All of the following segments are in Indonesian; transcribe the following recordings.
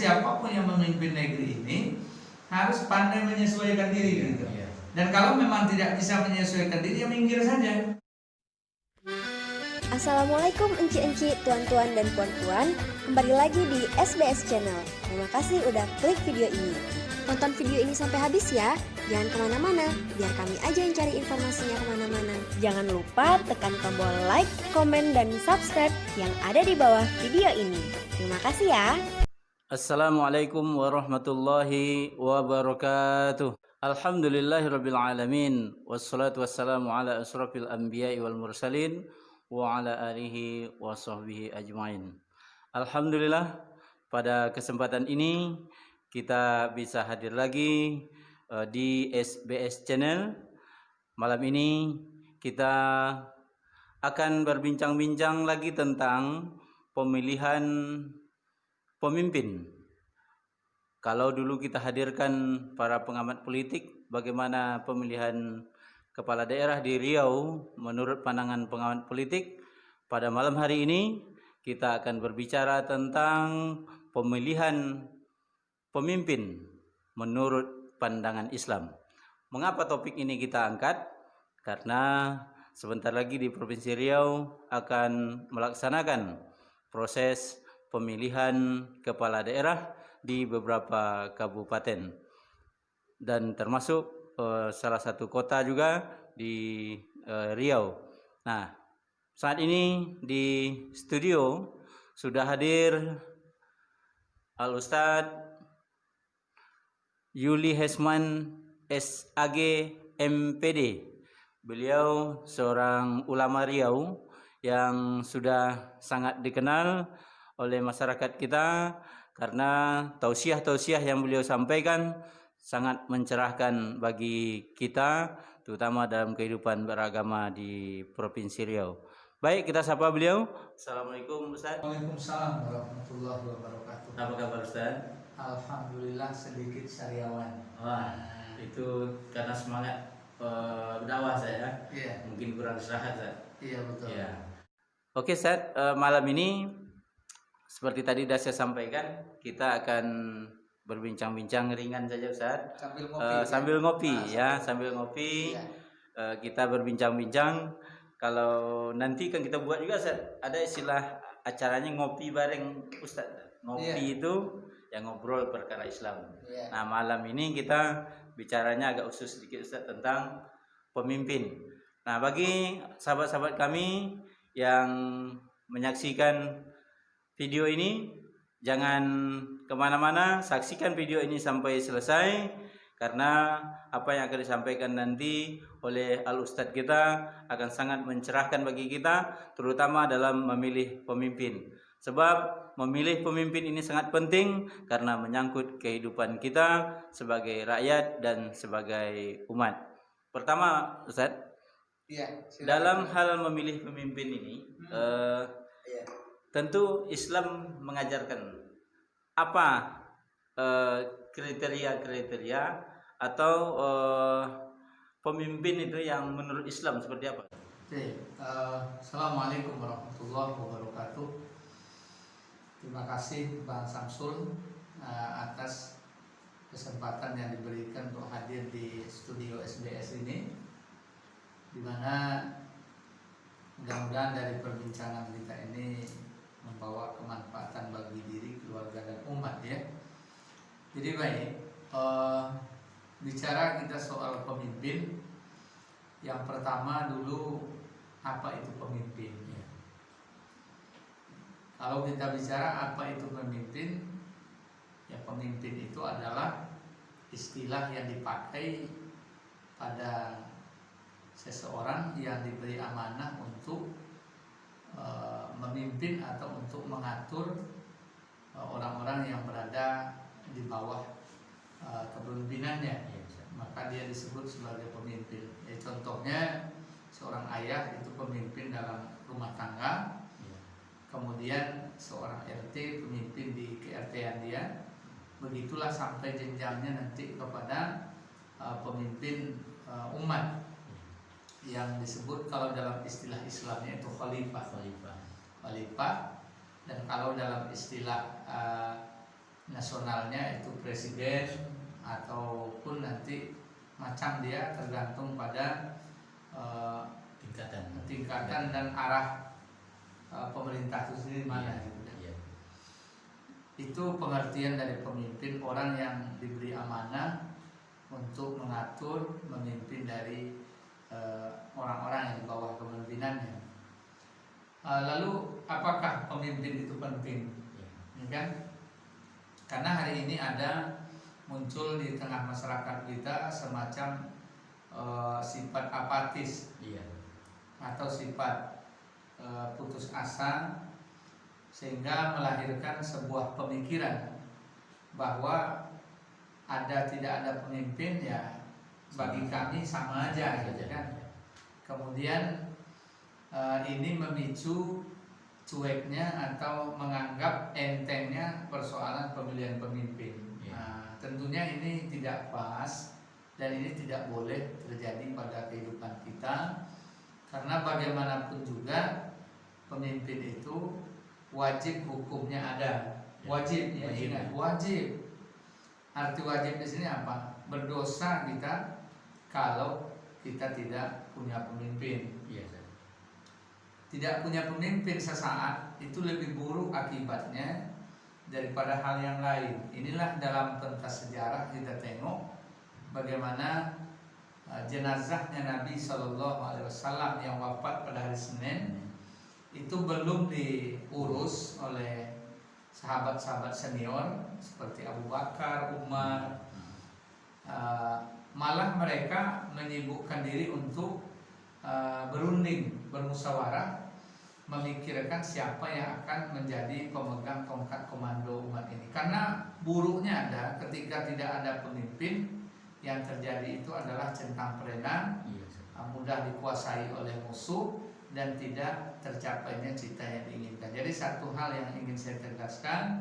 siapapun yang memimpin negeri ini harus pandai menyesuaikan diri gitu. Dan kalau memang tidak bisa menyesuaikan diri, ya minggir saja. Assalamualaikum enci-enci, tuan-tuan dan puan-puan. Kembali lagi di SBS Channel. Terima kasih udah klik video ini. Tonton video ini sampai habis ya. Jangan kemana-mana, biar kami aja yang cari informasinya kemana-mana. Jangan lupa tekan tombol like, komen, dan subscribe yang ada di bawah video ini. Terima kasih ya. Assalamualaikum warahmatullahi wabarakatuh. Alhamdulillahirabbil alamin. Wassalatu wassalamu ala asrofil anbiya'i wal mursalin wa ala alihi wa sahbihi ajmain. Alhamdulillah, pada kesempatan ini kita bisa hadir lagi di SBS Channel. Malam ini kita akan berbincang-bincang lagi tentang pemilihan pemimpin. Kalau dulu kita hadirkan para pengamat politik, bagaimana pemilihan kepala daerah di Riau menurut pandangan pengamat politik, pada malam hari ini kita akan berbicara tentang pemilihan pemimpin menurut pandangan Islam. Mengapa topik ini kita angkat? Karena sebentar lagi di Provinsi Riau akan melaksanakan proses pemilihan kepala daerah di beberapa kabupaten dan termasuk salah satu kota juga di Riau. Nah, saat ini di studio sudah hadir Al-Ustadz Yuli Hesman SAG MPD. Beliau seorang ulama Riau yang sudah sangat dikenal oleh masyarakat kita karena tausiah-tausiah yang beliau sampaikan sangat mencerahkan bagi kita, terutama dalam kehidupan beragama di Provinsi Riau. Baik, kita sapa beliau. Assalamualaikum Ustaz. Waalaikumsalam warahmatullahi wabarakatuh. Apa kabar Ustaz? Alhamdulillah sedikit sariawan. Wah, itu karena semangat dakwah saya. Iya. Mungkin kurang istirahat Ustaz. Iya betul. Ya. Oke Ustaz, malam ini seperti tadi sudah saya sampaikan, kita akan berbincang-bincang ringan saja Ustaz. Sambil ngopi, sambil ngopi. Iya. Kita berbincang-bincang. Kalau nanti kan kita buat juga Ustaz, ada istilah acaranya ngopi bareng Ustaz. Ngopi itu yang ngobrol perkara Islam. Iya. Nah, malam ini kita bicaranya agak khusus sedikit Ustaz tentang pemimpin. Nah, bagi sahabat-sahabat kami yang menyaksikan video ini, jangan kemana-mana, saksikan video ini sampai selesai, karena apa yang akan disampaikan nanti oleh Al-Ustadz kita akan sangat mencerahkan bagi kita, terutama dalam memilih pemimpin. Sebab memilih pemimpin ini sangat penting karena menyangkut kehidupan kita sebagai rakyat dan sebagai umat. Pertama, Ustadz, dalam hal memilih pemimpin ini, tentu Islam mengajarkan apa kriteria-kriteria atau pemimpin itu yang menurut Islam seperti apa? Assalamualaikum warahmatullahi wabarakatuh. Terima kasih Bang Samsul atas kesempatan yang diberikan untuk hadir di studio SBS ini, di mana mudah-mudahan dari perbincangan kita ini membawa kemanfaatan bagi diri, keluarga, dan umat ya. Jadi baik, bicara kita soal pemimpin, yang pertama dulu apa itu pemimpin ya. Kalau kita bicara apa itu pemimpin, ya pemimpin itu adalah istilah yang dipakai pada seseorang yang diberi amanah untuk memimpin atau untuk mengatur orang-orang yang berada di bawah kepemimpinannya, maka dia disebut sebagai pemimpin. Ya, contohnya seorang ayah itu pemimpin dalam rumah tangga, kemudian seorang RT pemimpin di KRT-an dia, begitulah sampai jenjangnya nanti kepada pemimpin umat yang disebut kalau dalam istilah Islamnya itu khalifah. Dan kalau dalam istilah nasionalnya itu presiden ataupun nanti macam dia tergantung pada tingkatan dan arah pemerintah itu sendiri mana gitu. Itu pengertian dari pemimpin, orang yang diberi amanah untuk mengatur, memimpin dari orang-orang yang di bawah kepemimpinannya. Lalu apakah pemimpin itu penting? Ya kan? Karena hari ini ada muncul di tengah masyarakat kita semacam sifat apatis atau sifat putus asa, sehingga melahirkan sebuah pemikiran bahwa tidak ada pemimpin ya bagi kami sama aja gitu kan. Kemudian ini memicu cueknya atau menganggap entengnya persoalan pemilihan pemimpin. Nah, tentunya ini tidak pas dan ini tidak boleh terjadi pada kehidupan kita, karena bagaimanapun juga pemimpin itu wajib hukumnya ada. Wajib, ya, ingat, wajib. Arti wajib di sini apa? Berdosa kita kalau kita tidak punya pemimpin. Tidak punya pemimpin sesaat itu lebih buruk akibatnya daripada hal yang lain. Inilah dalam pentas sejarah kita tengok bagaimana jenazahnya Nabi SAW yang wafat pada hari Senin itu belum diurus oleh sahabat-sahabat senior seperti Abu Bakar, Umar. Malah mereka menyibukkan diri untuk berunding, bermusyawarah, memikirkan siapa yang akan menjadi pemegang tongkat komando umat ini. Karena buruknya ada ketika tidak ada pemimpin, yang terjadi itu adalah centang perenang, mudah dikuasai oleh musuh, dan tidak tercapainya cita yang diinginkan. Jadi satu hal yang ingin saya tegaskan,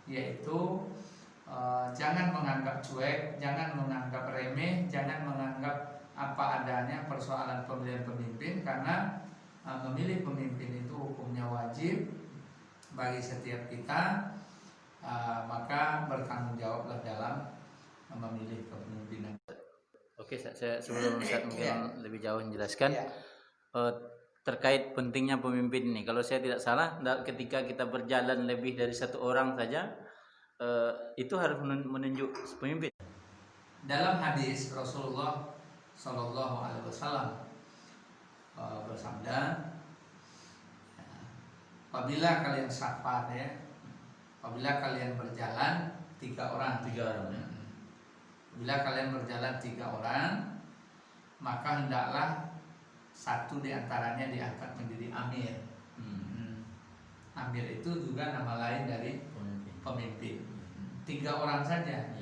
yaitu jangan menganggap cuek, jangan menganggap remeh, jangan menganggap apa adanya persoalan pemilihan pemimpin, karena memilih pemimpin itu hukumnya wajib bagi setiap kita, maka bertanggung jawablah dalam memilih kepemimpinan. Oke, saya sebelum Ustaz mungkin lebih jauh menjelaskan terkait pentingnya pemimpin ini. Kalau saya tidak salah, ketika kita berjalan lebih dari satu orang saja, itu harus menunjuk pemimpin. Dalam hadis Rasulullah Shallallahu Alaihi Wasallam bersabda, apabila kalian safar ya, apabila kalian berjalan tiga orang ya. Apabila kalian berjalan 3 orang, maka hendaklah satu di antaranya diangkat menjadi amir. Amir itu juga nama lain dari pemimpin. 3 orang saja.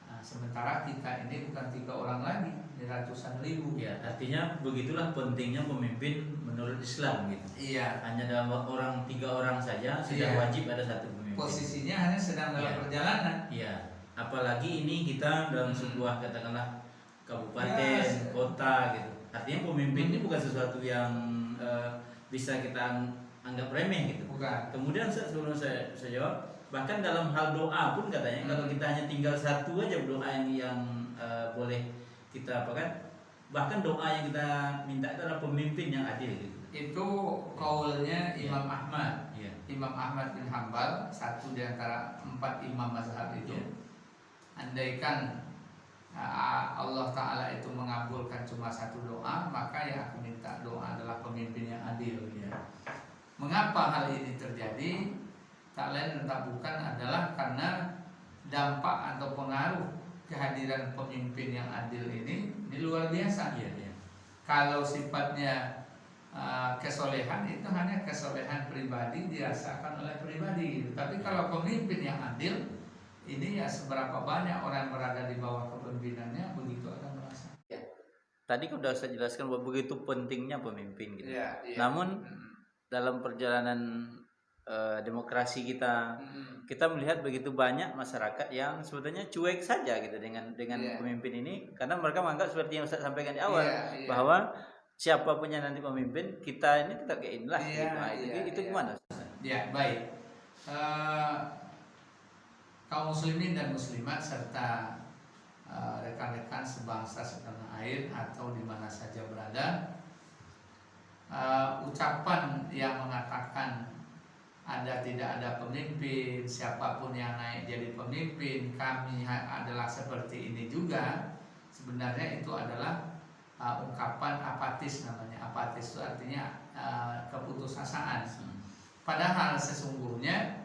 Nah, sementara kita ini bukan 3 orang lagi, ini ratusan ribu. Ya, artinya begitulah pentingnya pemimpin menurut Islam gitu. Iya. Hanya dalam 3 orang saja sudah wajib ada satu pemimpin. Posisinya hanya sedang dalam perjalanan. Iya. Apalagi ini kita dalam sebuah katakanlah kabupaten, kota gitu. Artinya pemimpin ini bukan sesuatu yang bisa kita anggap remeh gitu. Bukan. Kemudian sebelum saya jawab, bahkan dalam hal doa pun katanya kalau kita hanya tinggal satu aja doa yang boleh kita bahkan doa yang kita minta itu adalah pemimpin yang adil gitu. Itu kaulnya Imam Ahmad. Iya. Imam Ahmad bin Hambal, satu di antara 4 imam mazhab itu. Andaikan Allah Ta'ala itu mengabulkan cuma satu doa, maka yang aku minta doa adalah pemimpin yang adil ya. Mengapa hal ini terjadi? Tak lain dan tak bukan adalah karena dampak atau pengaruh kehadiran pemimpin yang adil ini luar biasa ya. Kalau sifatnya kesolehan itu hanya kesolehan pribadi, dirasakan oleh pribadi. Tapi kalau pemimpin yang adil, ini ya seberapa banyak orang berada di bawah kepemimpinannya, begitu akan merasa. Tadi sudah saya jelaskan bahwa begitu pentingnya pemimpin gitu. Ya. Namun dalam perjalanan demokrasi kita melihat begitu banyak masyarakat yang sebetulnya cuek saja gitu dengan pemimpin ini, karena mereka menganggap seperti yang Ustaz sampaikan di awal bahwa siapapun yang nanti pemimpin kita ini tetap kayak inilah. Itu gimana? Ya, baik. kaum muslimin dan muslimat serta rekan-rekan sebangsa setanah air atau di mana saja berada, ucapan yang mengatakan tidak ada pemimpin, siapapun yang naik jadi pemimpin, kami adalah seperti ini juga, sebenarnya itu adalah ungkapan apatis namanya. Apatis itu artinya keputusasaan. Padahal sesungguhnya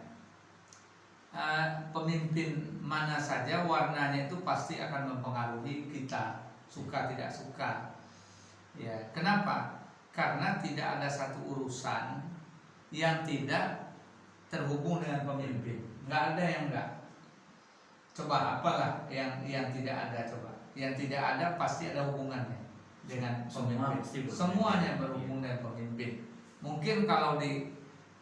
pemimpin mana saja warnanya itu pasti akan mempengaruhi kita, suka tidak suka. Ya, kenapa? Karena tidak ada satu urusan yang tidak terhubung dengan pemimpin. Nggak ada yang enggak. Coba apalah yang tidak ada, coba. Yang tidak ada pasti ada hubungannya dengan pemimpin. Semuanya berhubung dengan pemimpin. Mungkin kalau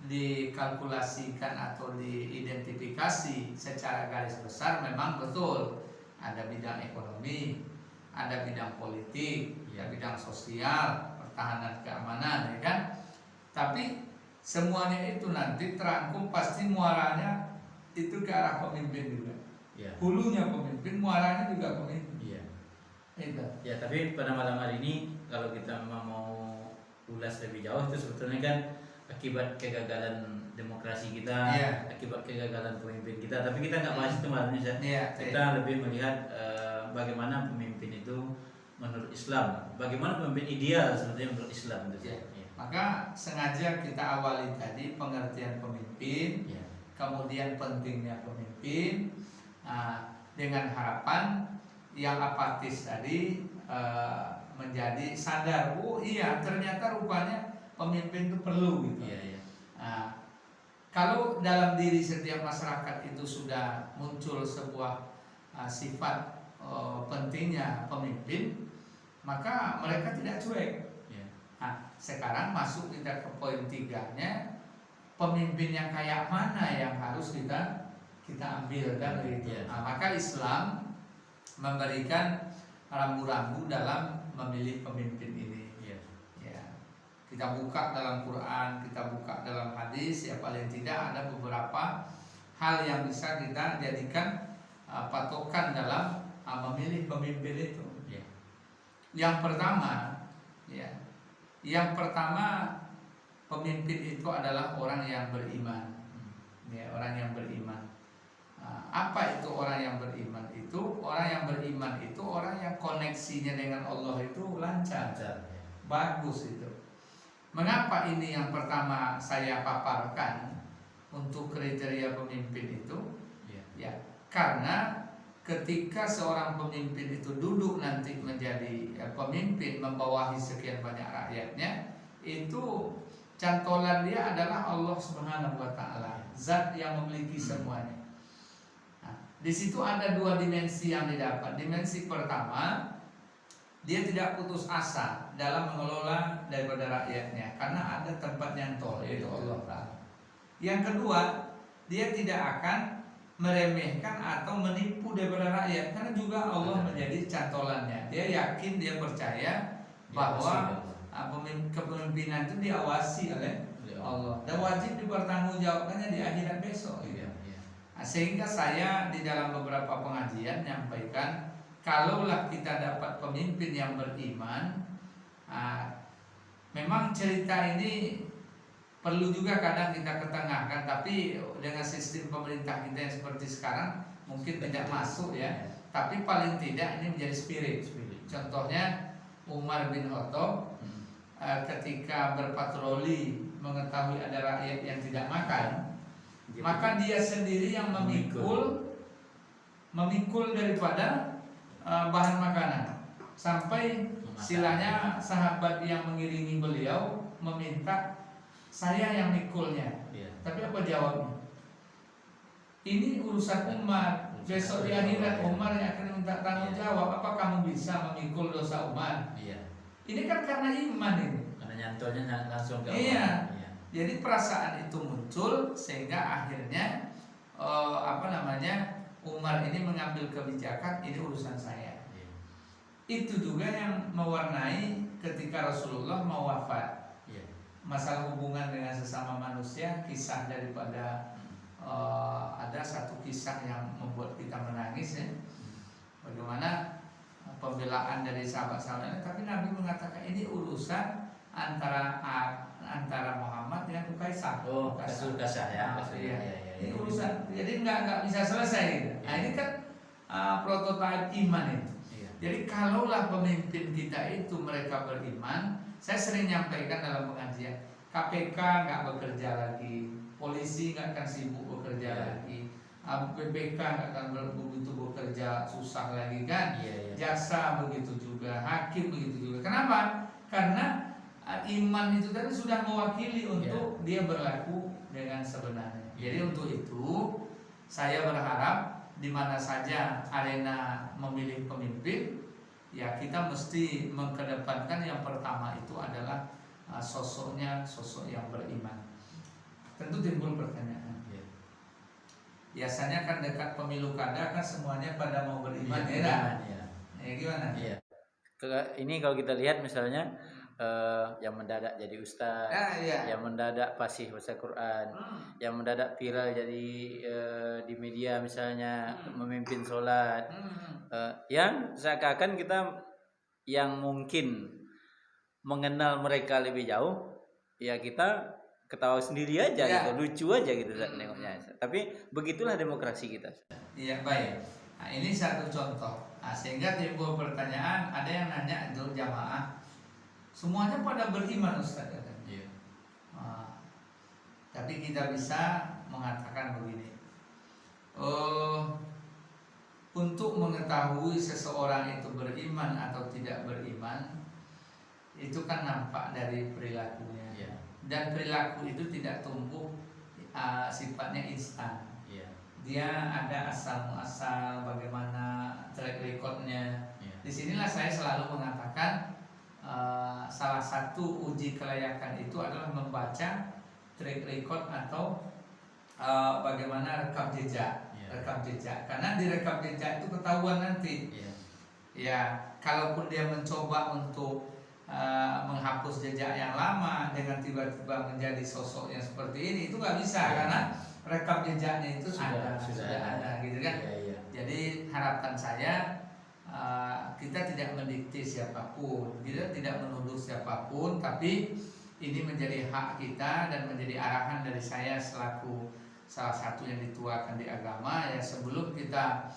dikalkulasikan atau diidentifikasi secara garis besar memang betul ada bidang ekonomi, ada bidang politik, ada bidang sosial, pertahanan keamanan, ya kan? Tapi semuanya itu nanti terangkum pasti muaranya itu ke arah pemimpin juga. Hulunya pemimpin, muaranya juga pemimpin. Itu. Ya, tapi pada malam hari ini kalau kita mau ulas lebih jauh itu sebetulnya kan akibat kegagalan demokrasi kita, akibat kegagalan pemimpin kita. Tapi kita nggak bahas itu malam ini, kita lebih melihat bagaimana pemimpin itu menurut Islam, bagaimana pemimpin ideal sebetulnya menurut Islam itu. Maka sengaja kita awali tadi pengertian pemimpin, kemudian pentingnya pemimpin, dengan harapan yang apatis tadi menjadi sadar, oh iya ternyata rupanya pemimpin itu perlu gitu. Nah, kalau dalam diri setiap masyarakat itu sudah muncul sebuah sifat pentingnya pemimpin, maka mereka tidak cuek. Nah, sekarang masuk kita ke poin 3-nya, pemimpin yang kayak mana yang harus kita ambil kan gitu. Nah, maka Islam memberikan rambu-rambu dalam memilih pemimpin ini. Kita buka dalam Quran, kita buka dalam hadis, ya paling tidak ada beberapa hal yang bisa kita jadikan patokan dalam memilih pemimpin itu. Yang pertama, pemimpin itu adalah orang yang beriman. Orang yang beriman. Apa itu orang yang beriman itu? Orang yang beriman itu orang yang koneksinya dengan Allah itu lancar. Bagus itu. Mengapa ini yang pertama saya paparkan untuk kriteria pemimpin itu? Karena ketika seorang pemimpin itu duduk nanti menjadi pemimpin membawahi sekian banyak rakyatnya, itu cantolan dia adalah Allah Subhanahu wa taala, zat yang memiliki semuanya. Nah, di situ ada dua dimensi yang didapat. Dimensi pertama, dia tidak putus asa dalam mengelola daripada rakyatnya karena ada tempat yang tol, yaitu Allah Ta'ala. Yang kedua, dia tidak akan meremehkan atau menipu daripada rakyat karena juga Allah menjadi cantolannya. Dia yakin, dia percaya bahwa kepemimpinan itu diawasi oleh Allah dan wajib dipertanggungjawabkannya di akhirat besok. Sehingga saya di dalam beberapa pengajian menyampaikan, kalaulah kita dapat pemimpin yang beriman, memang cerita ini perlu juga kadang kita ketengahkan, tapi dengan sistem pemerintah kita yang seperti sekarang mungkin tidak masuk ya. Tapi paling tidak ini menjadi spirit. Contohnya Umar bin Khattab ketika berpatroli mengetahui ada rakyat yang tidak makan, maka dia sendiri yang memikul daripada bahan makanan, sampai silanya sahabat yang mengiringi beliau meminta saya yang mikulnya. Tapi apa jawabnya? Ini urusan Umar. Besok di akhirat Umar yang akan minta tanggung jawab. Apa kamu bisa memikul dosa Umar? Ini kan karena iman ini. Karena nyantolnya langsung ke Allah. Jadi perasaan itu muncul sehingga akhirnya Umar ini mengambil kebijakan, ini urusan saya. Itu juga yang mewarnai ketika Rasulullah mau wafat. Masalah hubungan dengan sesama manusia, kisah daripada ada satu kisah yang membuat kita menangis ya. Bagaimana pembelaan dari sahabat-sahabatnya, tapi Nabi mengatakan ini urusan antara Muhammad dengan Ukaisah. Kasah ya. Iya. Ini urusan, jadi nggak bisa selesai gitu. Nah ini kan prototipe iman itu. Iya. Jadi kalaulah pemimpin kita itu mereka beriman, saya sering nyampaikan dalam pengajian, KPK nggak bekerja lagi, polisi nggak akan sibuk bekerja lagi, BPK nggak akan begitu bekerja susah lagi kan, jaksa begitu juga, hakim begitu juga. Kenapa? Karena iman itu tadi sudah mewakili untuk dia berlaku dengan sebenarnya. Jadi untuk itu saya berharap di mana saja arena memilih pemimpin, ya kita mesti mengedepankan yang pertama itu adalah sosok yang beriman. Tentu timbul pertanyaan. Biasanya kan dekat pemilu kada kan semuanya pada mau beriman ya. Ya gimana? Iya. Ini kalau kita lihat misalnya yang mendadak jadi ustaz, yang mendadak fasih baca Quran, yang mendadak viral jadi di media misalnya memimpin sholat, yang seakan-akan kita yang mungkin mengenal mereka lebih jauh, ya kita ketawa sendiri aja gitu, lucu aja gitu nengoknya. Tapi begitulah demokrasi kita. Iya baik. Nah, ini satu contoh. Nah, sehingga timbul pertanyaan, ada yang nanya untuk jamaah, semuanya pada beriman Ustaz kan? Tapi kita bisa mengatakan begini. Untuk mengetahui seseorang itu beriman atau tidak beriman, itu kan nampak dari perilakunya. Dan perilaku itu tidak tumbuh sifatnya instan. Dia ada asal muasal, bagaimana track recordnya. Disinilah saya selalu mengatakan salah satu uji kelayakan itu adalah membaca track record atau bagaimana rekam jejak. Karena di rekam jejak itu ketahuan nanti. Ya, kalaupun dia mencoba untuk menghapus jejak yang lama dengan tiba-tiba menjadi sosok yang seperti ini, itu nggak bisa karena rekam jejaknya itu sudah ada gitu kan. Jadi harapan saya kita tidak mendikte siapapun, kita tidak menuduh siapapun, tapi ini menjadi hak kita dan menjadi arahan dari saya selaku salah satu yang dituakan di agama, ya sebelum kita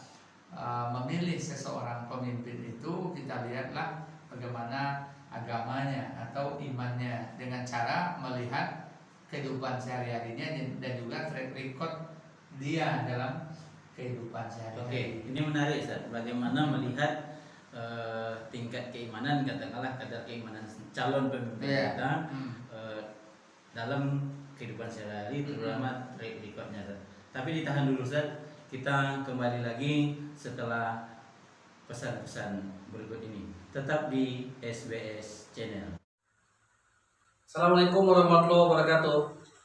memilih seseorang pemimpin itu kita lihatlah bagaimana agamanya atau imannya dengan cara melihat kehidupan sehari-harinya dan juga track record dia dalam kehidupan sehari-hari. Oke, ini menarik Ustaz. Bagaimana melihat tingkat keimanan, katakanlah kadar keimanan calon pemimpin kita dalam kehidupan sehari-hari, terutama track recordnya. Tapi ditahan dulu Ustaz. Kita kembali lagi setelah pesan-pesan berikut ini. Tetap di SBS Channel. Assalamualaikum warahmatullahi wabarakatuh.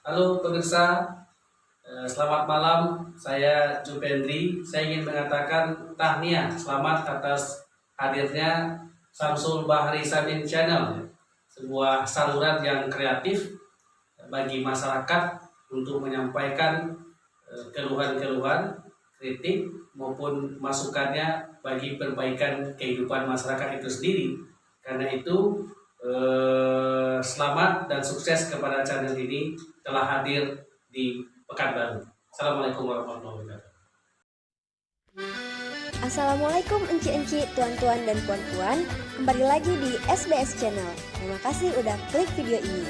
Halo pemirsa, selamat malam. Saya Jupendri. Saya ingin mengatakan tahniah selamat atas hadirnya Samsul Bahri Samin Channel, sebuah saluran yang kreatif bagi masyarakat untuk menyampaikan keluhan-keluhan, kritik maupun masukannya bagi perbaikan kehidupan masyarakat itu sendiri. Karena itu selamat dan sukses kepada channel ini telah hadir di Pekanbaru. Assalamualaikum warahmatullahi wabarakatuh. Assalamualaikum enci-enci, tuan-tuan dan puan-puan. Kembali lagi di SBS Channel. Terima kasih udah klik video ini.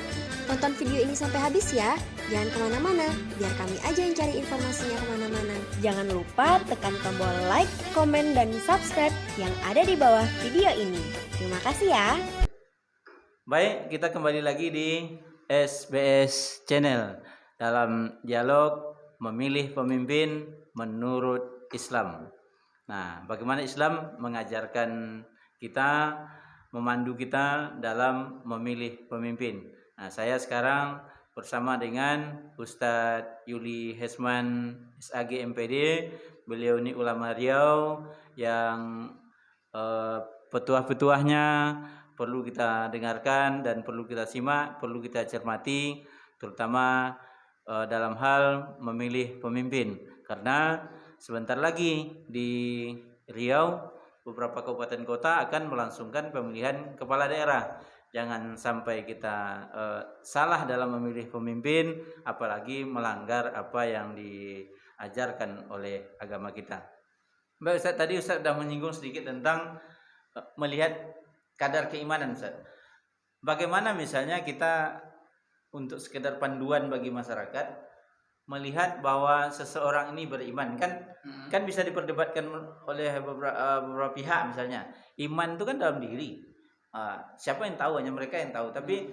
Tonton video ini sampai habis ya. Jangan kemana-mana, biar kami aja yang cari informasinya kemana-mana. Jangan lupa tekan tombol like, komen, dan subscribe yang ada di bawah video ini. Terima kasih ya. Baik, kita kembali lagi di SBS Channel dalam dialog memilih pemimpin menurut Islam. Nah, bagaimana Islam mengajarkan kita, memandu kita dalam memilih pemimpin. Nah, saya sekarang bersama dengan Ustadz Yuli Hesman SAG MPD. Beliau ini ulama Riau yang petuah-petuahnya perlu kita dengarkan dan perlu kita simak, perlu kita cermati, terutama dalam hal memilih pemimpin, karena sebentar lagi di Riau beberapa kabupaten kota akan melangsungkan pemilihan kepala daerah. Jangan sampai kita salah dalam memilih pemimpin, apalagi melanggar apa yang diajarkan oleh agama kita. Mbak Ustaz, tadi Ustaz sudah menyinggung sedikit tentang melihat kadar keimanan Ustaz. Bagaimana misalnya kita untuk sekedar panduan bagi masyarakat melihat bahwa seseorang ini beriman, kan bisa diperdebatkan oleh beberapa pihak. Misalnya iman itu kan dalam diri, siapa yang tahu, hanya mereka yang tahu. Tapi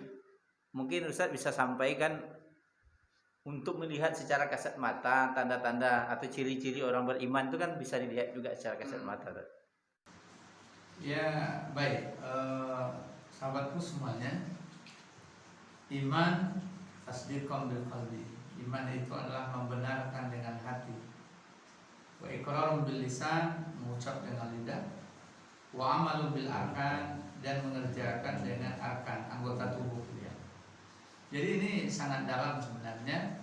mungkin Ustaz bisa sampaikan untuk melihat secara kasat mata tanda-tanda atau ciri-ciri orang beriman itu kan bisa dilihat juga secara kasat mata. Ya baik, sahabatku semuanya, iman tasdiqan bil qalbi. Iman itu adalah membenarkan dengan hati. Wa iqrarun bil lisan, mengucap dengan lidah. Wa amalu bil arkan, dan mengerjakan dengan arkan, anggota tubuh dia. Jadi ini sangat dalam sebenarnya.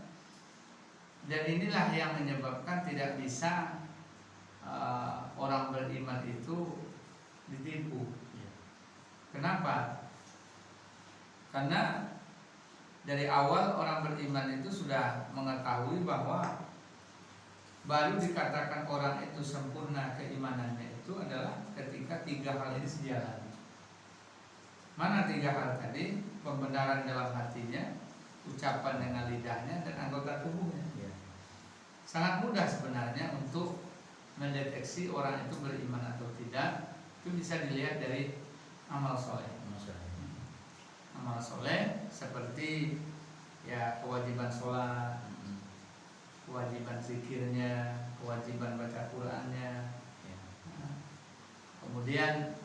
Dan inilah yang menyebabkan tidak bisa orang beriman itu ditipu. Kenapa? Karena dari awal orang beriman itu sudah mengetahui bahwa baru dikatakan orang itu sempurna keimanannya itu adalah ketika 3 hal ini sejalan. Mana 3 hal tadi? Pembenaran dalam hatinya, ucapan dengan lidahnya, dan anggota tubuhnya. Sangat mudah sebenarnya untuk mendeteksi orang itu beriman atau tidak. Itu bisa dilihat dari amal soleh. Amal soleh seperti ya kewajiban sholat, kewajiban zikirnya, kewajiban baca Qur'annya, kemudian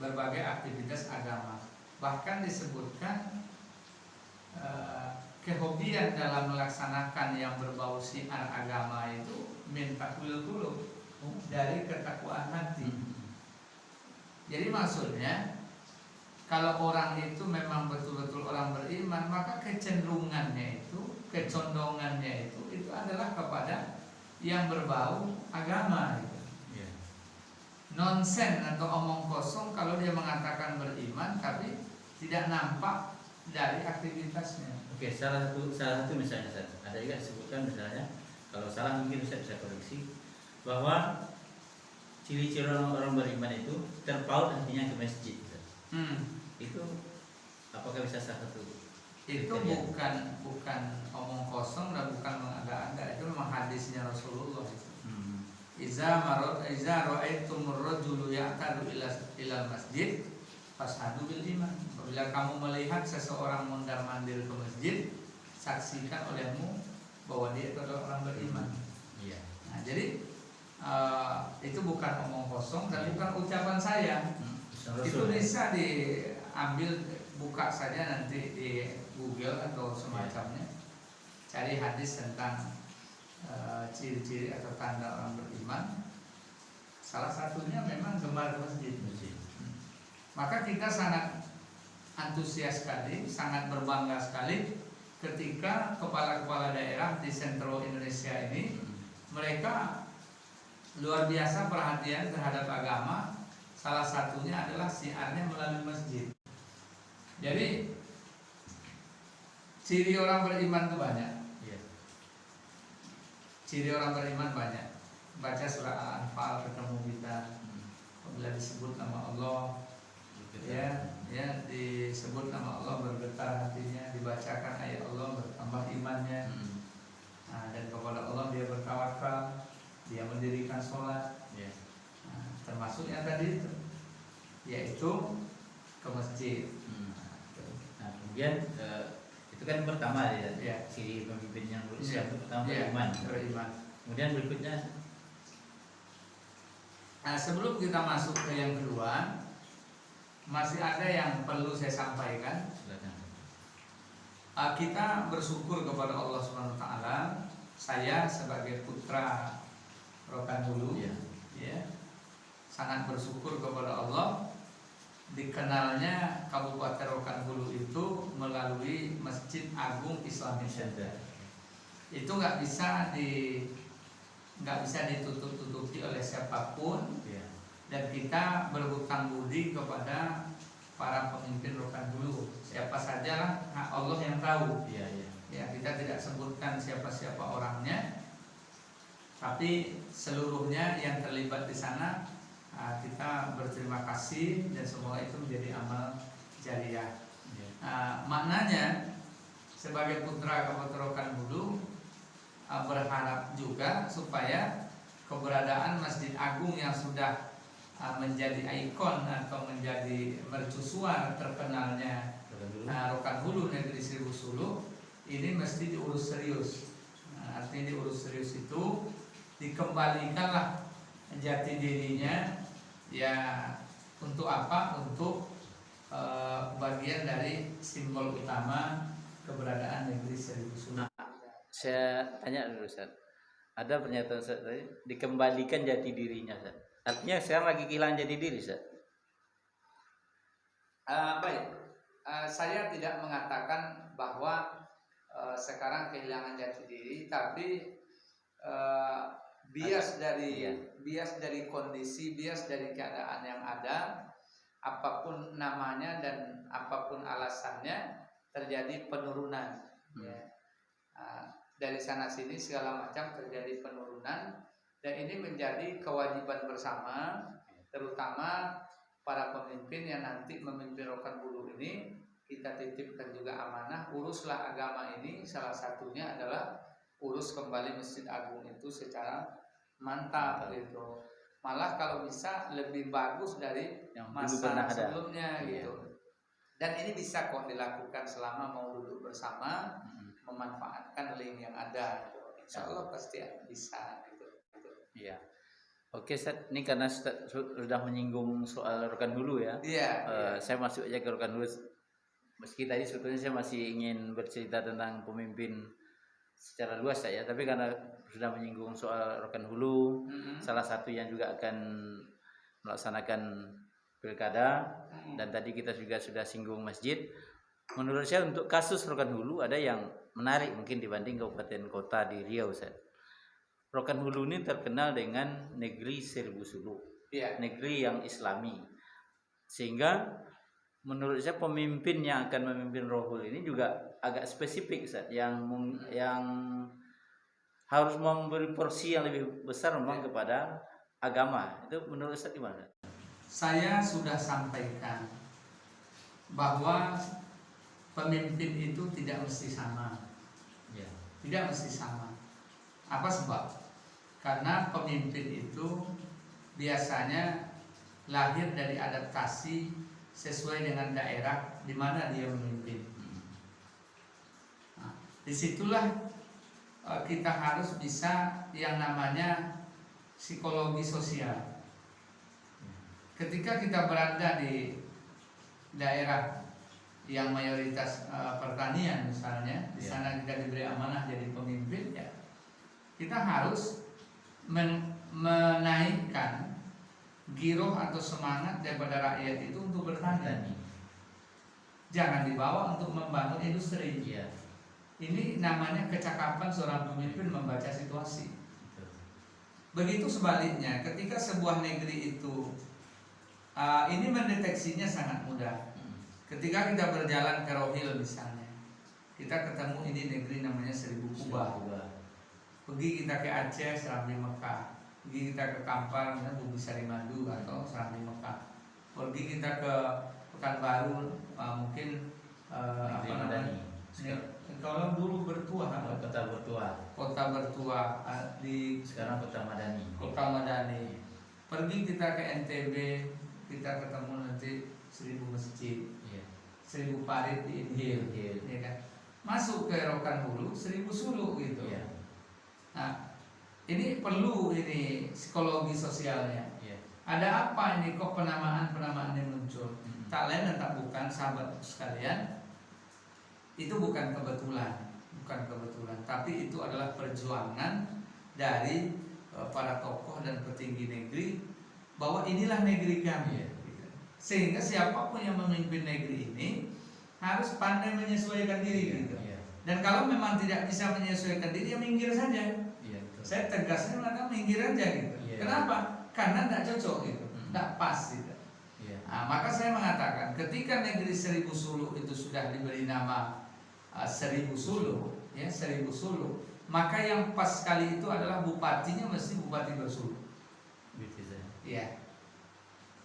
berbagai aktivitas agama. Bahkan disebutkan kehobian dalam melaksanakan yang berbau syiar agama itu min taqwil qulub, dari ketakwaan hati. Jadi maksudnya kalau orang itu memang betul-betul orang beriman, maka kecenderungannya itu, kecondongannya itu adalah kepada yang berbau agama gitu. Nonsen atau omong kosong kalau dia mengatakan beriman tapi tidak nampak dari aktivitasnya. Oke, salah satu misalnya ada juga disebutkan, misalnya kalau salah mungkin bisa koreksi, bahwa ciri-ciri orang beriman itu terpaut hatinya ke masjid. Itu apakah bisa salah satu? Itu bukan omong kosong dan bukan mengada-ada, itu memang hadisnya Rasulullah. Iza ra'aitumur rajulu ya'tadu ilal masjid fashhadu bil iman. Apabila kamu melihat seseorang mondar-mandir ke masjid, saksikan olehmu bahwa dia itu adalah orang beriman. Nah, jadi itu bukan omong kosong dan bukan ucapan saya. Itu bisa diambil, buka saja nanti di Google atau semacamnya, cari hadis tentang ciri-ciri atau tanda orang beriman. Salah satunya memang gemar ke masjid. Maka kita sangat antusias sekali, sangat berbangga sekali ketika kepala-kepala daerah di Sentro Indonesia ini, mereka luar biasa perhatian terhadap agama. Salah satunya adalah syiarnya melalui masjid. Jadi ciri orang beriman itu banyak. Ciri orang beriman banyak. Baca surah Al-Anfal ketemu kita. Apabila disebut nama Allah, ya disebut nama Allah bergetar hatinya, dibacakan ayat Allah bertambah imannya. Nah, dan kepada Allah dia bertawakal, dia mendirikan sholat. Nah, termasuk yang tadi itu, yaitu ke masjid. Nah, kemudian itu kan pertama ya, ciri pemimpin yang berusia itu pertama beriman. Kemudian berikutnya, nah, sebelum kita masuk ke yang kedua, masih ada yang perlu saya sampaikan. Kita bersyukur kepada Allah SWT. Saya sebagai putra Rokan Hulu, sangat bersyukur kepada Allah dikenalnya Kabupaten Rokan Hulu itu melalui Masjid Agung Islamic Center. Itu nggak bisa ditutup-tutupi oleh siapapun, dan kita berhutang budi kepada para pemimpin Rokan Hulu. Siapa sajalah Allah yang tahu. Ya, kita tidak sebutkan siapa-siapa orangnya, tapi seluruhnya yang terlibat di sana kita berterima kasih, dan semoga itu menjadi amal jariah. Maknanya sebagai putra Kabupaten Rokan Hulu berharap juga supaya keberadaan Masjid Agung yang sudah menjadi ikon atau menjadi mercusuar terkenalnya Rokan Hulu, negeri Seribu Suluk, ini mesti diurus serius. Artinya diurus serius itu dikembalikanlah jati dirinya, ya untuk apa? Untuk bagian dari simbol utama keberadaan negeri Seribu Suluk. Saya tanya dulu, Ustaz. Ada pernyataan Ustaz tadi, dikembalikan jati dirinya, Ustaz. Artinya sekarang lagi kehilangan jati diri, Ustaz. Baik, saya tidak mengatakan bahwa sekarang kehilangan jati diri, tapi bias dari kondisi, bias dari keadaan yang ada, apapun namanya dan apapun alasannya, terjadi penurunan. Dari sana sini segala macam terjadi penurunan, dan ini menjadi kewajiban bersama, terutama para pemimpin yang nanti memimpin Rokan Hulu ini. Kita titipkan juga amanah, uruslah agama ini, salah satunya adalah urus kembali Masjid Agung itu secara mantap gitu. Malah kalau bisa lebih bagus dari yang masa sebelumnya gitu. Dan ini bisa kok dilakukan selama mau duduk bersama, memanfaatkan link yang ada gitu. Insya Allah pasti bisa gitu. Iya. Oke, Ustaz, ini karena Ustaz sudah menyinggung soal Rokan Hulu ya. Saya masuk aja ke Rokan Hulu. Meski tadi sebetulnya saya masih ingin bercerita tentang pemimpin secara luas ya, tapi karena sudah menyinggung soal Rokan Hulu, salah satu yang juga akan melaksanakan pilkada, dan tadi kita juga sudah singgung masjid. Menurut saya untuk kasus Rokan Hulu ada yang menarik mungkin dibanding kabupaten kota di Riau, Ustaz. Rokan Hulu ini terkenal dengan negeri Seribu Suluk, negeri yang Islami, sehingga menurut saya pemimpin yang akan memimpin Rohul ini juga agak spesifik, Ustaz, yang harus memberi porsi yang lebih besar memang kepada agama. Itu menurut Ustaz gimana? Saya sudah sampaikan bahwa pemimpin itu tidak mesti sama. Tidak mesti sama. Apa sebab? Karena pemimpin itu biasanya lahir dari adaptasi sesuai dengan daerah di mana dia memimpin. Nah, disitulah kita harus bisa yang namanya psikologi sosial. Ketika kita berada di daerah yang mayoritas pertanian misalnya, di sana kita diberi amanah jadi pemimpin, ya kita harus menaikkan giroh atau semangat daripada rakyat itu untuk bertani. Jangan dibawa untuk membangun industri. Ini namanya kecakapan seorang pemimpin membaca situasi. Begitu sebaliknya, ketika sebuah negeri itu ini mendeteksinya sangat mudah. Ketika kita berjalan ke Rohil misalnya, kita ketemu ini negeri namanya Seribu Kubah. Pergi kita ke Aceh, Serambi Mekah. Pergi kita ke Kampar, misalnya Bumi Sari Madu atau Serambi Mekah. Pergi kita ke Pekanbaru, mungkin apa namanya? Kalau dulu Bertuah, Kota Bertuah di Sekarang Kota Madani. Kota Madani. Pergi kita ke NTB, kita ketemu nanti 1000 masjid, 1000 parit di Inhil, ya kan? Masuk ke Rokan Hulu 1000 suluk gitu. Nah, ini perlu ini psikologi sosialnya. Ada apa ini kok penamaan yang muncul? Tak lain dan tak bukan, sahabat sekalian, itu bukan kebetulan, tapi itu adalah perjuangan dari para tokoh dan petinggi negeri bahwa inilah negeri kami. Sehingga siapapun yang memimpin negeri ini harus pandai menyesuaikan diri gitu. Iya. Dan kalau memang tidak bisa menyesuaikan diri, ya minggir saja. Iya, betul. Saya tegasnya mengatakan minggir aja gitu. Iya. Kenapa? Karena tidak cocok gitu, Hmm. tidak pas gitu. Iya. Nah, maka saya mengatakan ketika negeri 1000 suluk itu sudah diberi nama 1000 suluk, ya 1000 suluk, maka yang pas sekali itu adalah bupatinya mesti bupati bersuluk. Gitu saya. Ya.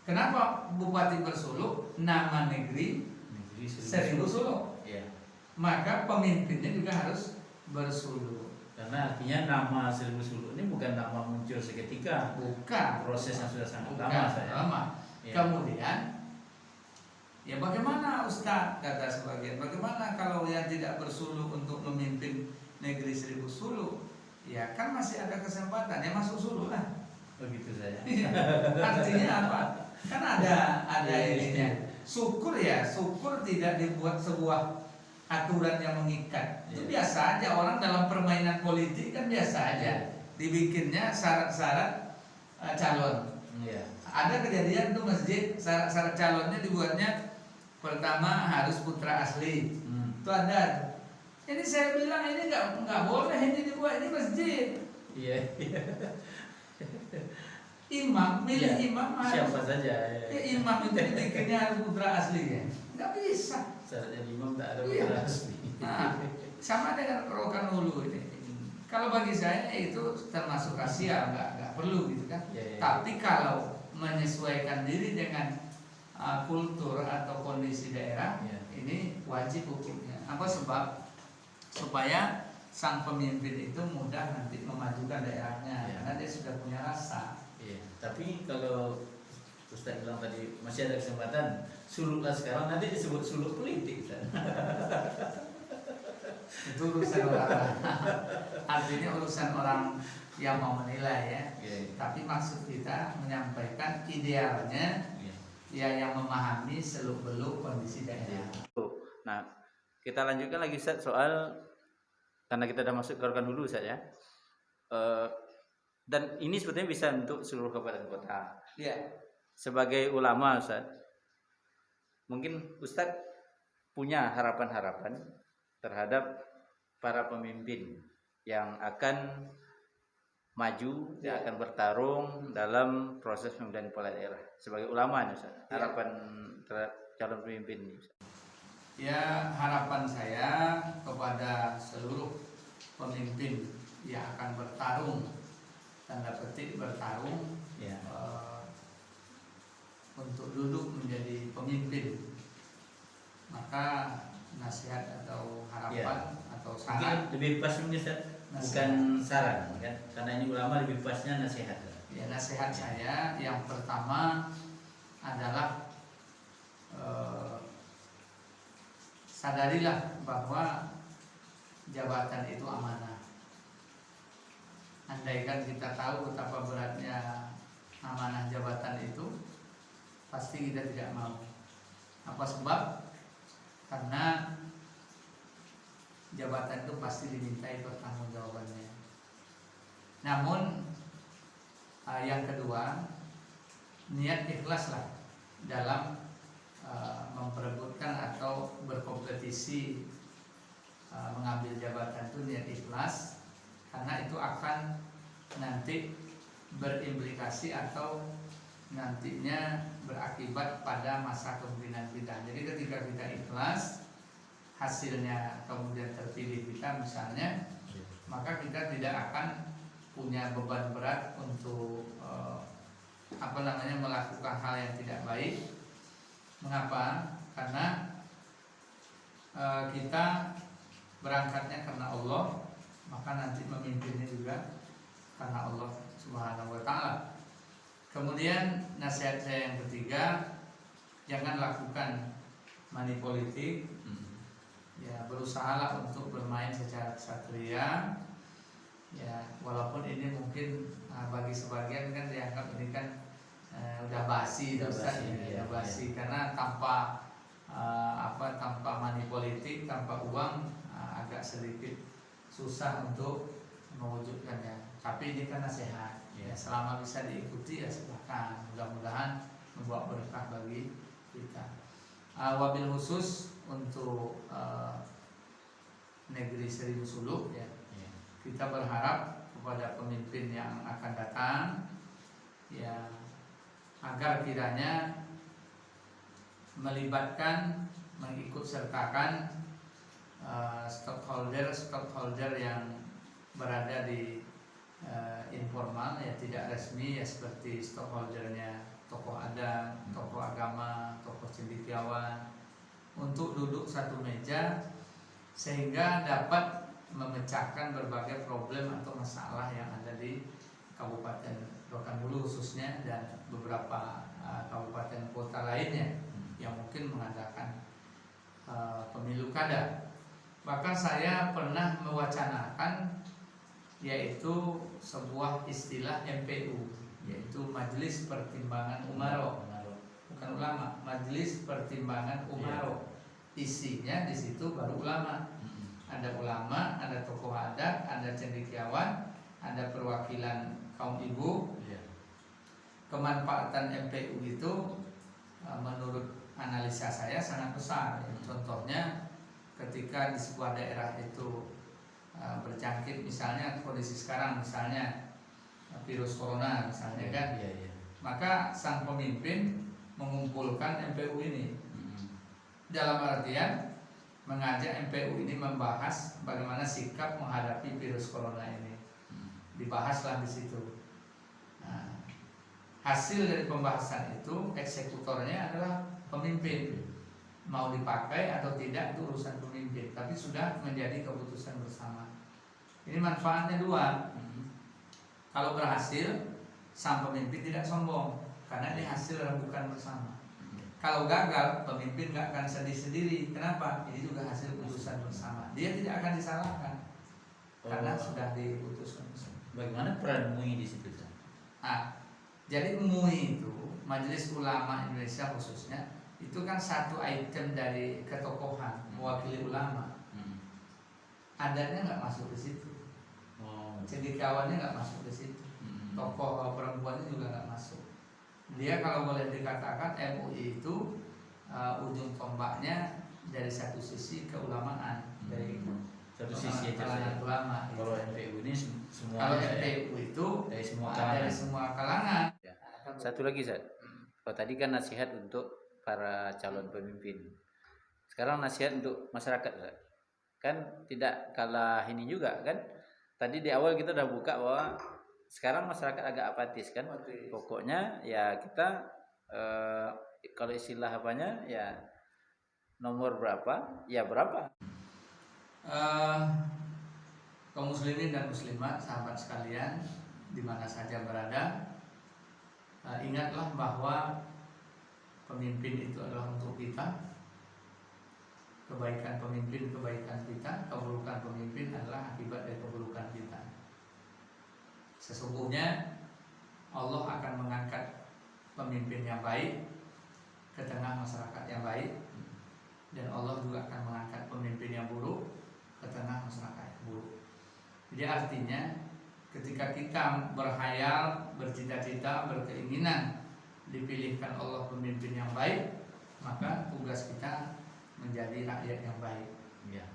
Kenapa bupati bersuluk? Nama negeri Negeri 1000 suluk. Iya. Maka pemimpinnya juga harus bersuluk. Karena artinya nama 1000 suluk ini bukan nama muncul seketika. Bukan. Prosesnya sudah sangat Bukan, lama saya. lama. Iya. Kemudian, ya bagaimana Ustadz, kata sebagian, bagaimana kalau yang tidak bersuluk untuk memimpin negeri 1000 suluk? Ya kan masih ada kesempatan, ya masuk suluk lah. Begitu saya. Artinya apa? Kan ada Iya. ininya. Syukur ya, syukur tidak dibuat sebuah aturan yang mengikat. Itu Iya. biasa aja, orang dalam permainan politik kan biasa aja. Dibikinnya syarat-syarat calon. Iya. Ada kejadian tuh masjid syarat calonnya dibuatnya pertama harus putra asli. Itu ada. Ini saya bilang ini nggak boleh ini dibuat, ini masjid. Iya. Imam milih Iya. imam harus. Siapa saja. Ya, imam itu dibikinnya harus putra asli ya. Nggak bisa. Syaratnya imam tak ada Iya. putra asli. Nah, sama dengan Rokan Hulu ini. Kalau bagi saya itu termasuk rahasia, nggak perlu gitu kan. Iya, iya. Tapi kalau menyesuaikan diri dengan kultur atau kondisi daerah, Iya. ini wajib hukumnya. Apa sebab? Supaya sang pemimpin itu mudah nanti memajukan daerahnya, Iya. karena dia sudah punya rasa. Iya. Tapi kalau Ustaz bilang tadi masih ada kesempatan, suluklah sekarang, nanti disebut suluk politik. Ustaz. Itu urusan orang. Artinya urusan orang yang mau menilai ya. Iya. Tapi maksud kita menyampaikan idealnya, Iya. ya yang memahami seluk-beluk kondisi daerah. Nah, kita lanjutkan lagi Ustaz soal, karena kita sudah masuk ke Rokan Hulu Ustaz ya. Dan ini sebetulnya bisa untuk seluruh kabupaten kota. Iya. Sebagai ulama Ustaz, mungkin Ustaz punya harapan-harapan terhadap para pemimpin yang akan maju, yang akan bertarung dalam proses pemilihan kepala daerah. Sebagai ulama Ustaz, harapan terhadap calon pemimpin ini, Ustaz. Ya, harapan saya kepada seluruh pemimpin yang akan bertarung, tanda petik bertarung, Ya. untuk duduk menjadi pemimpin, maka nasihat atau harapan atau Mungkin saran, lebih pas ini Ustaz, bukan saran kan? Karena ini ulama lebih pasnya nasihat. ya nasihat saya yang pertama adalah sadarilah bahwa jabatan itu amanah. Andaikan kita tahu betapa beratnya amanah jabatan itu, pasti kita tidak mau. Apa sebab? Karena jabatan itu pasti dimintai pertanggungjawabannya. Namun yang kedua, niat ikhlaslah dalam memperebutkan atau berkompetisi mengambil jabatan itu, niat ikhlas, karena itu akan nanti berimplikasi atau nantinya berakibat pada masa kepemimpinan kita. Jadi ketika kita ikhlas, hasilnya kemudian terpilih kita misalnya, maka kita tidak akan punya beban berat untuk melakukan hal yang tidak baik. Mengapa? Karena kita berangkatnya karena Allah, maka nanti memimpinnya juga karena Allah Subhanahu wa Ta'ala. Kemudian nasihat saya yang ketiga, jangan lakukan money politik. Ya, berusahalah untuk bermain secara kesatria. Ya, walaupun ini mungkin bagi sebagian kan dianggap ini kan udah basi, udah basi, karena tanpa tanpa money politik, tanpa uang agak sedikit susah untuk mewujudkannya. Tapi ini kan nasihat. Ya, selama bisa diikuti ya silakan. Mudah-mudahan membawa berkah bagi kita. Wabil khusus untuk negeri Seribu Suluk ya. Kita berharap kepada pemimpin yang akan datang ya, agar kiranya melibatkan, mengikut sertakan stakeholder yang berada di informal ya, tidak resmi ya, seperti stakeholdernya tokoh adat, tokoh agama, tokoh cendekiawan, untuk duduk satu meja sehingga dapat memecahkan berbagai problem atau masalah yang ada di Kabupaten Rokan Hulu khususnya, dan beberapa kabupaten kota lainnya yang mungkin mengadakan pemilu kada. Bahkan saya pernah mewacanakan yaitu sebuah istilah MPU, yaitu Majelis Pertimbangan Umaro, bukan ulama, Majelis Pertimbangan Umaro. Isinya di situ baru ulama. Ada ulama, ada tokoh adat, ada cendekiawan, ada perwakilan kaum ibu. Kemanfaatan MPU itu menurut analisa saya sangat besar. Contohnya ketika di sebuah daerah itu berjangkit, misalnya kondisi sekarang misalnya virus corona misalnya kan, maka sang pemimpin mengumpulkan MPU ini dalam artian mengajak MPU ini membahas bagaimana sikap menghadapi virus corona ini, dibahaslah di situ. Nah, hasil dari pembahasan itu eksekutornya adalah pemimpin. Mau dipakai atau tidak itu urusan pemimpin, tapi sudah menjadi keputusan bersama. Ini manfaatnya dua. Kalau berhasil, sang pemimpin tidak sombong karena ini hasil rembukan bersama. Kalau gagal, pemimpin nggak akan sedih sendiri. Kenapa? Ini juga hasil keputusan bersama. Dia tidak akan disalahkan karena sudah diputuskan bersama. Bagaimana peran MUI di situ? Jadi MUI itu, Majelis Ulama Indonesia khususnya, itu kan satu item dari ketokohan, mewakili ulama. Adatnya nggak masuk ke situ, cendekiawannya nggak masuk ke situ, tokoh perempuannya juga nggak masuk. Dia kalau boleh dikatakan MUI itu ujung tombaknya dari satu sisi keulamaan, dari satu sisi kalangan ulama. Kalau MPU ini semua. Kalau MPU itu dari semua kalangan. Dari semua kalangan. Satu lagi, Zat. Kalau tadi kan nasihat untuk para calon pemimpin. Sekarang nasihat untuk masyarakat, Zat. Kan tidak kalah ini juga kan. Tadi di awal kita udah buka bahwa sekarang masyarakat agak apatis kan. Pokoknya ya kita kalau istilah apanya ya nomor berapa ya berapa. Kaum muslimin dan muslimat, sahabat sekalian di mana saja berada, ingatlah bahwa pemimpin itu adalah untuk kita. Kebaikan pemimpin kebaikan kita, keburukan pemimpin adalah akibat dari keburukan kita. Sesungguhnya Allah akan mengangkat pemimpin yang baik ke tengah masyarakat yang baik, dan Allah juga akan mengangkat pemimpin yang buruk ke tengah masyarakat yang buruk. Jadi artinya ketika kita berhayal, bercita-cita, berkeinginan dipilihkan Allah pemimpin yang baik, maka tugas kita menjadi rakyat yang baik.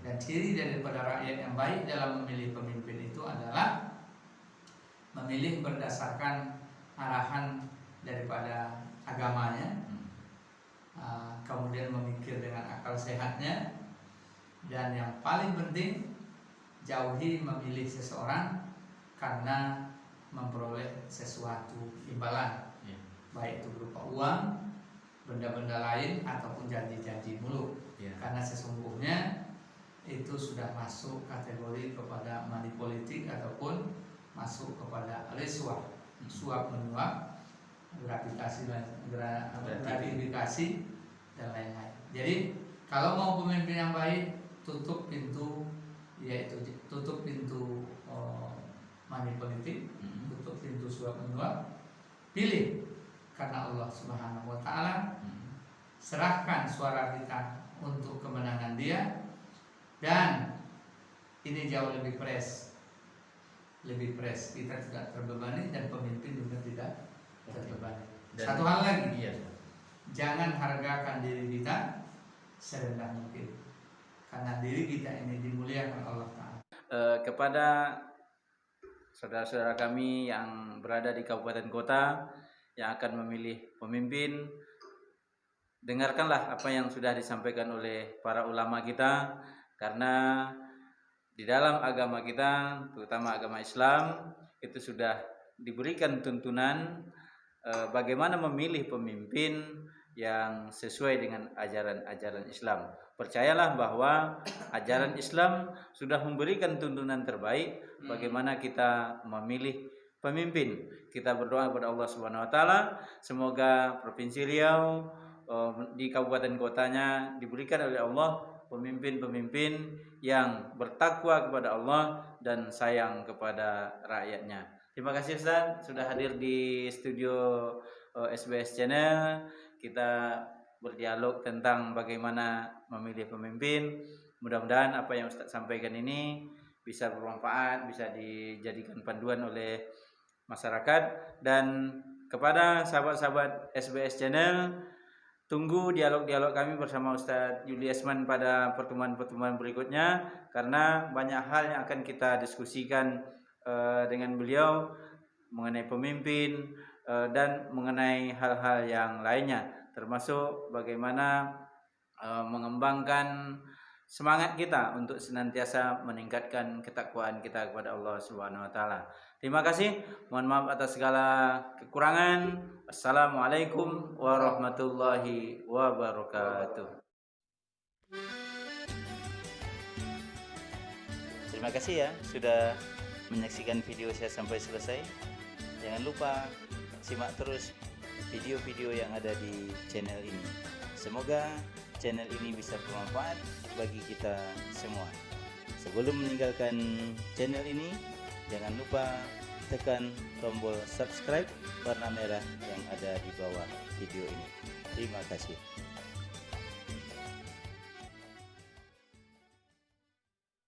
Dan ciri daripada rakyat yang baik dalam memilih pemimpin itu adalah memilih berdasarkan arahan daripada agamanya, kemudian memikir dengan akal sehatnya, dan yang paling penting jauhi memilih seseorang karena memperoleh sesuatu imbalan, baik itu berupa uang, benda-benda lain, ataupun janji-janji muluk. Karena sesungguhnya itu sudah masuk kategori kepada money politik ataupun masuk kepada riswah, suap menyuap, gratifikasi dan lain-lain. Jadi kalau mau pemimpin yang baik, tutup pintu, yaitu tutup pintu money politik, tutup pintu suap menyuap, pilih karena Allah Subhanahu wa taala, serahkan suara kita untuk kemenangan Dia, dan ini jauh lebih fresh. Kita tidak terbebani dan pemimpin juga tidak terbebani. Satu hal lagi, jangan hargakan diri kita serendah mungkin, karena diri kita ini dimuliakan Allah Ta'ala. Kepada saudara-saudara kami yang berada di kabupaten kota yang akan memilih pemimpin, dengarkanlah apa yang sudah disampaikan oleh para ulama kita, karena di dalam agama kita, terutama agama Islam, itu sudah diberikan tuntunan bagaimana memilih pemimpin yang sesuai dengan ajaran-ajaran Islam. Percayalah bahwa ajaran Islam sudah memberikan tuntunan terbaik bagaimana kita memilih pemimpin. Kita berdoa kepada Allah Subhanahu wa taala, semoga Provinsi Riau di kabupaten kotanya diberikan oleh Allah pemimpin-pemimpin yang bertakwa kepada Allah dan sayang kepada rakyatnya. Terima kasih Ustaz sudah hadir di studio SBS Channel. Kita berdialog tentang bagaimana memilih pemimpin. Mudah-mudahan apa yang Ustaz sampaikan ini bisa bermanfaat, bisa dijadikan panduan oleh masyarakat. Dan kepada sahabat-sahabat SBS Channel, tunggu dialog-dialog kami bersama Ustadz Yuli Esman pada pertemuan-pertemuan berikutnya, karena banyak hal yang akan kita diskusikan dengan beliau mengenai pemimpin dan mengenai hal-hal yang lainnya, termasuk bagaimana mengembangkan semangat kita untuk senantiasa meningkatkan ketakwaan kita kepada Allah Subhanahu wa taala. Terima kasih. Mohon maaf atas segala kekurangan. Assalamualaikum warahmatullahi wabarakatuh. Terima kasih ya sudah menyaksikan video saya sampai selesai. Jangan lupa simak terus video-video yang ada di channel ini. Semoga channel ini bisa bermanfaat bagi kita semua. Sebelum meninggalkan channel ini, jangan lupa tekan tombol subscribe warna merah yang ada di bawah video ini. Terima kasih.